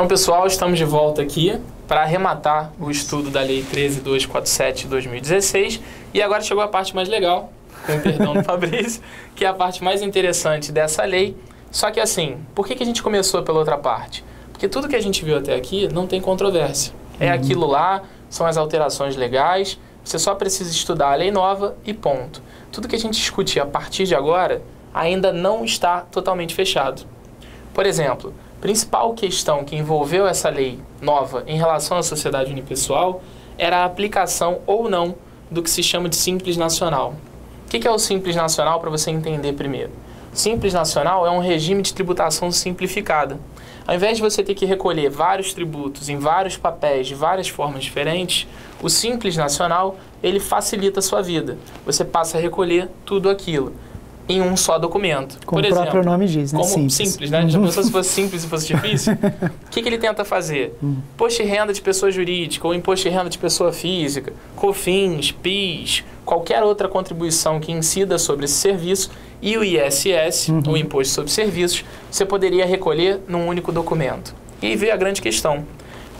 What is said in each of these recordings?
Então, pessoal, estamos de volta aqui para arrematar o estudo da Lei 13.247 de 2016. E agora chegou a parte mais legal, com o perdão do Fabrício, que é a parte mais interessante dessa lei. Só que assim, por que a gente começou pela outra parte? Porque tudo que a gente viu até aqui não tem controvérsia. É aquilo lá, são as alterações legais, você só precisa estudar a lei nova e ponto. Tudo que a gente discutir a partir de agora ainda não está totalmente fechado. Por exemplo, a principal questão que envolveu essa lei nova em relação à sociedade unipessoal era a aplicação ou não do que se chama de Simples Nacional. O que é o Simples Nacional para você entender primeiro? Simples Nacional é um regime de tributação simplificada. Ao invés de você ter que recolher vários tributos em vários papéis de várias formas diferentes, o Simples Nacional, ele facilita a sua vida. Você passa a recolher tudo aquilo em um só documento. Como por exemplo, o próprio nome diz, né? Como simples, né? Já pensou se fosse simples e fosse difícil? O que ele tenta fazer? Imposto de renda de pessoa jurídica ou imposto de renda de pessoa física, COFINS, PIS, qualquer outra contribuição que incida sobre esse serviço e o ISS, o Imposto sobre Serviços, você poderia recolher num único documento. E aí veio a grande questão.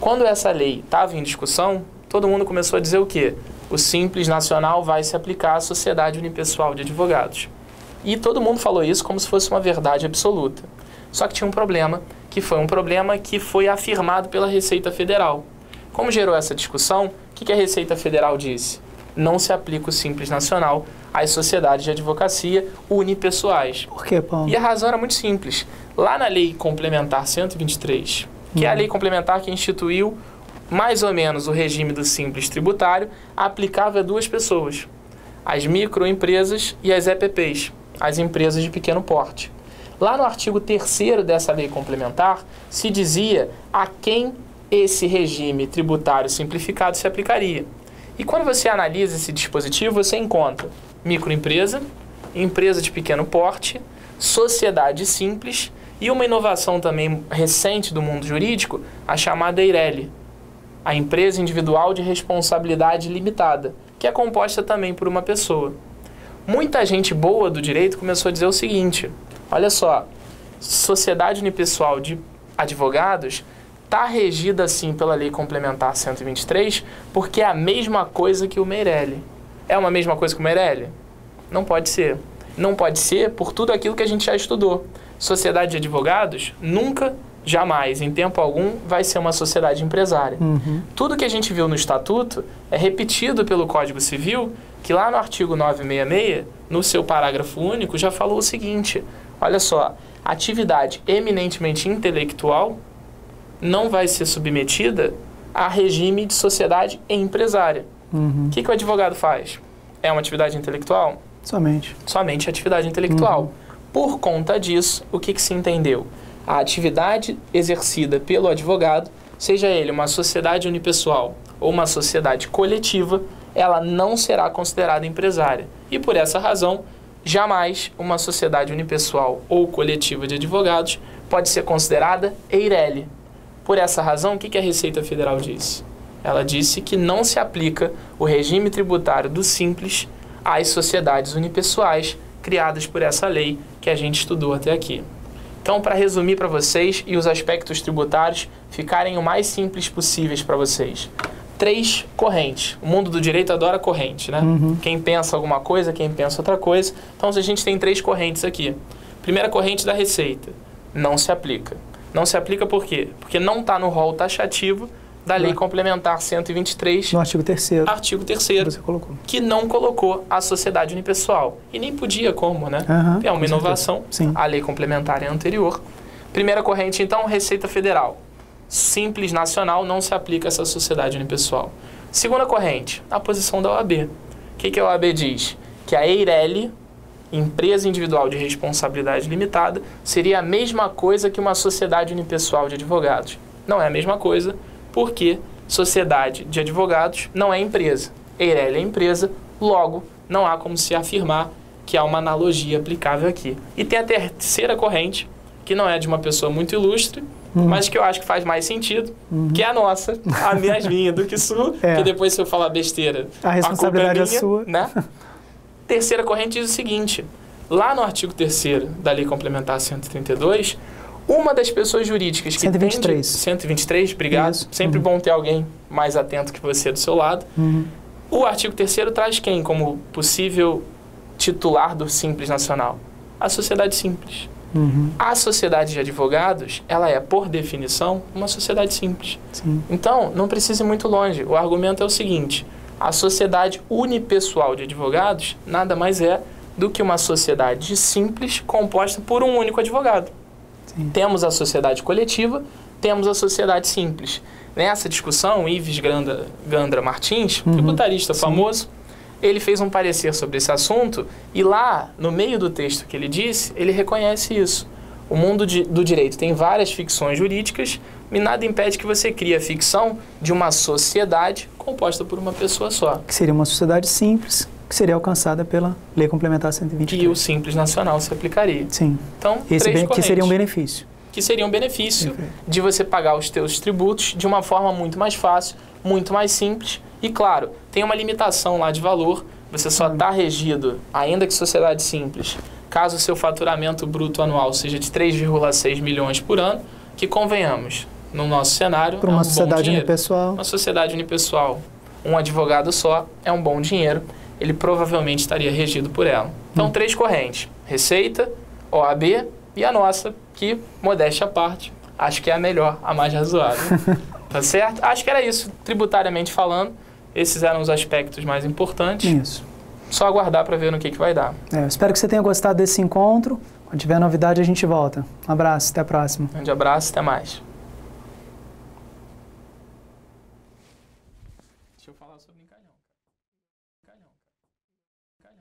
Quando essa lei estava em discussão, todo mundo começou a dizer o quê? O Simples Nacional vai se aplicar à Sociedade Unipessoal de Advogados. E todo mundo falou isso como se fosse uma verdade absoluta. Só que tinha um problema, que foi afirmado pela Receita Federal. Como gerou essa discussão, o que a Receita Federal disse? Não se aplica o Simples Nacional às sociedades de advocacia unipessoais. Por quê, Paulo? E a razão era muito simples. Lá na Lei Complementar 123, que é a lei complementar que instituiu mais ou menos o regime do Simples tributário, aplicava a duas pessoas, as microempresas e as EPPs, as empresas de pequeno porte. Lá no artigo 3º dessa lei complementar, se dizia a quem esse regime tributário simplificado se aplicaria. E quando você analisa esse dispositivo, você encontra microempresa, empresa de pequeno porte, sociedade simples e uma inovação também recente do mundo jurídico, a chamada EIRELI, a Empresa Individual de Responsabilidade Limitada, que é composta também por uma pessoa. Muita gente boa do direito começou a dizer o seguinte, olha só, sociedade unipessoal de advogados está regida assim pela Lei Complementar 123 porque é a mesma coisa que o Meirelli. É uma mesma coisa que o Meirelli? Não pode ser. Não pode ser por tudo aquilo que a gente já estudou. Sociedade de advogados nunca, jamais, em tempo algum, vai ser uma sociedade empresária. Tudo que a gente viu no Estatuto é repetido pelo Código Civil, que lá no artigo 966, no seu parágrafo único, já falou o seguinte, olha só, atividade eminentemente intelectual não vai ser submetida a regime de sociedade empresária. O que o advogado faz? É uma atividade intelectual? Somente. Somente atividade intelectual. Por conta disso, o que se entendeu? A atividade exercida pelo advogado, seja ele uma sociedade unipessoal ou uma sociedade coletiva, ela não será considerada empresária. E por essa razão, jamais uma sociedade unipessoal ou coletiva de advogados pode ser considerada EIRELI. Por essa razão, o que a Receita Federal disse? Ela disse que não se aplica o regime tributário do Simples às sociedades unipessoais criadas por essa lei que a gente estudou até aqui. Então, para resumir para vocês e os aspectos tributários ficarem o mais simples possíveis para vocês. 3 correntes. O mundo do direito adora corrente, né? Quem pensa alguma coisa, quem pensa outra coisa. Então, a gente tem 3 correntes aqui. Primeira corrente da Receita. Não se aplica. Não se aplica por quê? Porque não está no rol taxativo da Lei Complementar 123. No artigo 3º. Artigo 3º. Você colocou. Que não colocou a sociedade unipessoal. E nem podia como, né? É uma inovação. Sim. A lei complementar é anterior. Primeira corrente, então, Receita Federal. Simples Nacional não se aplica a essa sociedade unipessoal. Segunda corrente, a posição da OAB. O que a OAB diz? Que a EIRELI, Empresa Individual de Responsabilidade Limitada, seria a mesma coisa que uma sociedade unipessoal de advogados. Não é a mesma coisa, porque sociedade de advogados não é empresa. EIRELI é empresa, logo não há como se afirmar que há uma analogia aplicável aqui. E tem a terceira corrente, que não é de uma pessoa muito ilustre, mas que eu acho que faz mais sentido, que é a nossa, a minha do que sua, que depois se eu falar besteira, a responsabilidade a culpa é minha, sua. Né? Terceira corrente diz o seguinte, lá no artigo 3º da Lei Complementar 132, Uma das pessoas jurídicas que 123. 123, obrigado. Isso. Sempre bom ter alguém mais atento que você do seu lado. O artigo 3º traz quem como possível titular do Simples Nacional? A sociedade simples. A sociedade de advogados, ela é, por definição, uma sociedade simples. Sim. Então, não precisa ir muito longe. O argumento é o seguinte: a sociedade unipessoal de advogados nada mais é do que uma sociedade simples composta por um único advogado. Sim. Temos a sociedade coletiva, temos a sociedade simples. Nessa discussão, Ives Gandra Martins, tributarista famoso, ele fez um parecer sobre esse assunto e lá, no meio do texto que ele disse, ele reconhece isso. O mundo do direito tem várias ficções jurídicas e nada impede que você crie a ficção de uma sociedade composta por uma pessoa só. Que seria uma sociedade simples, que seria alcançada pela Lei Complementar 123. E o Simples Nacional se aplicaria. Sim. Então, Que seria um benefício. Que seria um benefício de você pagar os teus tributos de uma forma muito mais fácil, muito mais simples. E, claro, tem uma limitação lá de valor. Você só está regido, ainda que sociedade simples, caso o seu faturamento bruto anual seja de 3,6 milhões por ano, que convenhamos, no nosso cenário, Por uma sociedade unipessoal. Uma sociedade unipessoal, um advogado só, é um bom dinheiro. Ele provavelmente estaria regido por ela. Então, 3 correntes: Receita, OAB e a nossa, que, modéstia à parte, acho que é a melhor, a mais razoável. Tá certo? Acho que era isso, tributariamente falando. Esses eram os aspectos mais importantes. Isso. Só aguardar para ver no que vai dar. Eu espero que você tenha gostado desse encontro. Quando tiver novidade, a gente volta. Um abraço, até a próxima. Um grande abraço, até mais. Deixa eu falar sobre encalhão.